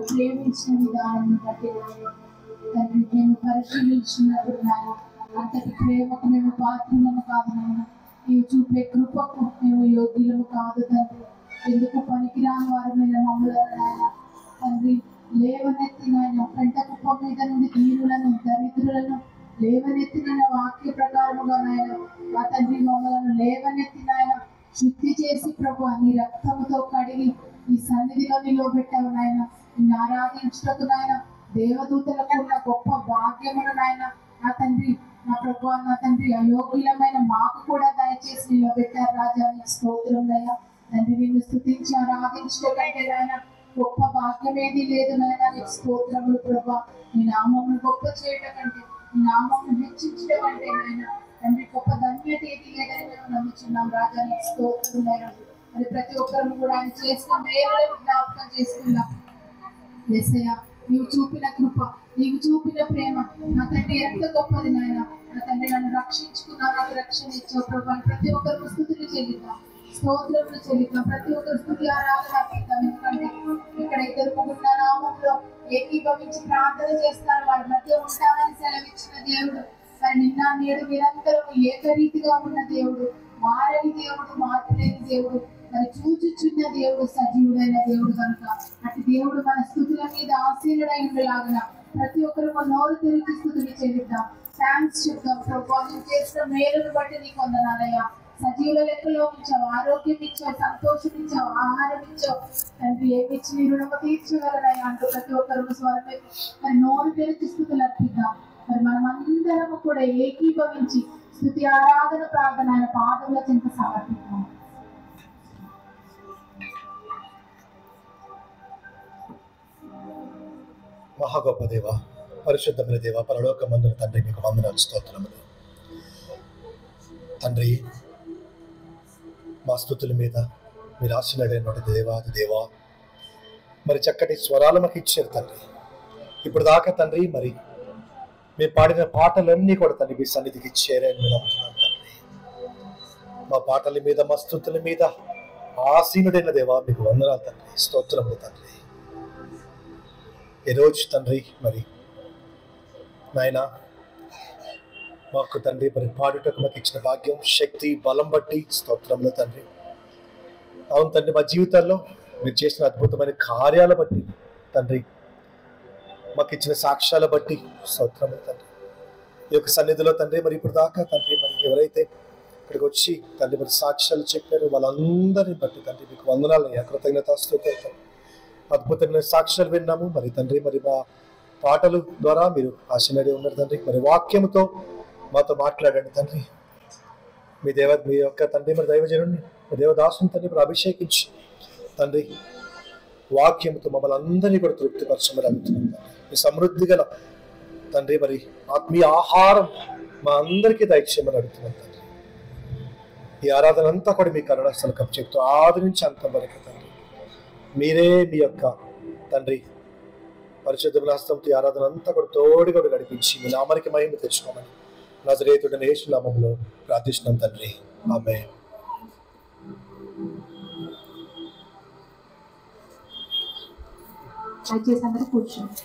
ప్రేమించిన విధానం బట్టి తండ్రి మేము పరిశీలించినప్పుడు నాయన అంతటి ప్రేమకు మేము పాత్రలను కాదు నాయన నీవు చూపే కృపకు మేము యోగ్యులము కాదు తండ్రి. ఎందుకు పనికిరాని వారమైన మమ్మలను నాయన తండ్రి లేవనెత్తి నాయన పెంట కుప్ప మీద నుండి దీనులను దరిద్రులను లేవనెత్తిన వాక్య ప్రకారముగా నాయన మా తండ్రి మమ్మలను లేవనెత్తి నాయన శుద్ధి చేసి ప్రభు నీ రక్తముతో కడిగి నీ సన్నిధిలో నిలవబెట్టావు నాయన నిన్ను ఆరాధించుటకు నాయన దేవదూతలకు ఉన్న గొప్ప భాగ్యమును నాయన నా తండ్రి నా ప్రభు నా తండ్రి అయోగ్యులమైన మాకు కూడా దయచేసి నిలబెట్టారు రాజా. నీకు స్తోత్రం అయ్యా తండ్రి. నిన్ను స్తుతించి ఆరాధించటకంటే నాయన గొప్ప భాగ్యం ఏది లేదు నాయన. నీకు స్తోత్రములు ప్రభా. నీ నామమును గొప్ప చేయటం కంటే నీ నామమును హెచ్చించడం అంటే నాయన తండ్రి గొప్ప ధన్యత ఏది లేదని మేము నమ్ముచున్నాం రాజా. నీకు స్తోత్రం నాయన. మరి ప్రతి ఒక్కరు కూడా ఆయన చేసిన మేలులను జ్ఞాపకం చేసుకుందాం. యేసయ్యా నీవు చూపిన కృప, నీవు చూపిన ప్రేమ నా తండ్రి ఎంత గొప్పది నాయన. నా తండ్రి నన్ను రక్షించుకున్నా, నాకు రక్షణ ఇచ్చావు ప్రభు. ప్రతి ఒక్కరు స్తుతులు చెల్లిద్దాం, స్తోత్రములు చెల్లిద్దాం. ప్రతి ఒక్కరు స్తుతి ఆరాధన అర్పిద్దాం. ఎందుకంటే ఇక్కడ ఇద్దరు ముగ్గురు నామంలో ఏకీభవించి ప్రార్థన చేస్తారు, వారి మధ్య ఉంటామని సెలవిచ్చిన దేవుడు. మరి నిన్న నేడు నిరంతరం ఏకరీతిగా ఉన్న దేవుడు, మారని దేవుడు, మార్పు లేని దేవుడు, మరి చూచుచున్న దేవుడు, సజీవుడైన దేవుడు కనుక అటు దేవుడు మన స్తుతుల మీద ఆసీనుడై ఉండేలాగా ప్రతి ఒక్కరు మన నోరు తెరిచి స్తుతులు చెల్లిద్దాం. థ్యాంక్స్ చెప్తాం ప్రభు. నువ్వు చేసిన మేలును బట్టి నీకు వందనాలయ్యా. సజీవుల లెక్కలో ఇచ్చావు, ఆరోగ్యం ఇచ్చావు, సంతోషం ఇచ్చావు, ఆహారం ఇచ్చావు తండ్రి. ఏమి ఇచ్చి నీ రుణము తీర్చగలనయ్యా అంటూ ప్రతి ఒక్కరు స్వరమే మరి నోరు తెరిచి స్తుతులు అర్పిద్దాం. మరి మనం అందరము కూడా ఏకీభవించి స్తుతి ఆరాధన ప్రార్థన ఆయన పాదముల చెంత సమర్పిద్దాం. మహాగొప్ప దేవ, పరిశుద్ధమైన దేవ, పరలోకమందున తండ్రి మీకు వందనాలు, స్తోత్రములు తండ్రి. మా స్తుతుల మీద మీరు ఆశీనుడైన దేవాది దేవా, మరి చక్కటి స్వరాలు మాకు ఇచ్చారు తండ్రి. ఇప్పుడు దాకా తండ్రి మరి మేము పాడిన పాటలన్నీ కూడా తండ్రి మీ సన్నిధికి ఇచ్చారని మేము నమ్ముతున్నాం తండ్రి. మా పాటల మీద మా స్తుతుల మీద ఆసీనుడైన దేవా మీకు వందనాలు తండ్రి, స్తోత్రములు తండ్రి. ఈరోజు తండ్రి మరి నాయన మాకు తండ్రి మరి పాడుటకు మాకు ఇచ్చిన భాగ్యం, శక్తి, బలం బట్టి స్తోత్రములు తండ్రి. అవును తండ్రి, మా జీవితాల్లో మీరు చేసిన అద్భుతమైన కార్యాల బట్టి తండ్రి, మాకు ఇచ్చిన సాక్ష్యాల బట్టి స్తోత్రములు తండ్రి. ఈ యొక్క సన్నిధిలో తండ్రి మరి ఇప్పుడు దాకా తండ్రి మరి ఎవరైతే ఇక్కడికి వచ్చి తండ్రి మరి సాక్ష్యాలు చెప్పారో వాళ్ళందరినీ బట్టి తండ్రి మీకు వందనాలు, కృతజ్ఞతాస్తుతులు. అద్భుతమైన సాక్ష్యాలు విన్నాము మరి తండ్రి. మరి మా పాటల ద్వారా మీరు ఆశీర్వాడి ఉన్నారు తండ్రి. మరి వాక్యముతో మాతో మాట్లాడండి తండ్రి. మీ యొక్క తండ్రి మరి దైవజనుడిని దేవదాసుని తండ్రి మరి అభిషేకించి తండ్రి వాక్యముతో మమ్మల్ని అందరినీ కూడా తృప్తిపరచమని అడుగుతున్నాం తండ్రి. మీ సమృద్ధి గల తండ్రి మరి ఆత్మీయ ఆహారం మా అందరికీ దయచేయమని అడుగుతున్నాం తండ్రి. ఈ ఆరాధన అంతా కూడా మీ కరుణాస్థల కప్చెప్తూ ఆది నుంచి అంత వరకు తండ్రి మీరే మీ యొక్క తండ్రి పరిశుద్ధమైన హస్తంతో ఆరాధన అంతా కూడా తోడుగా నడిపించి మీ నామానికి మహిమ తెచ్చుకోమని నజరేయుడైన యేసు నామములో ప్రార్థిస్తున్నాం తండ్రి, ఆమేన్. దయచేసి అందరూ కూర్చోండి.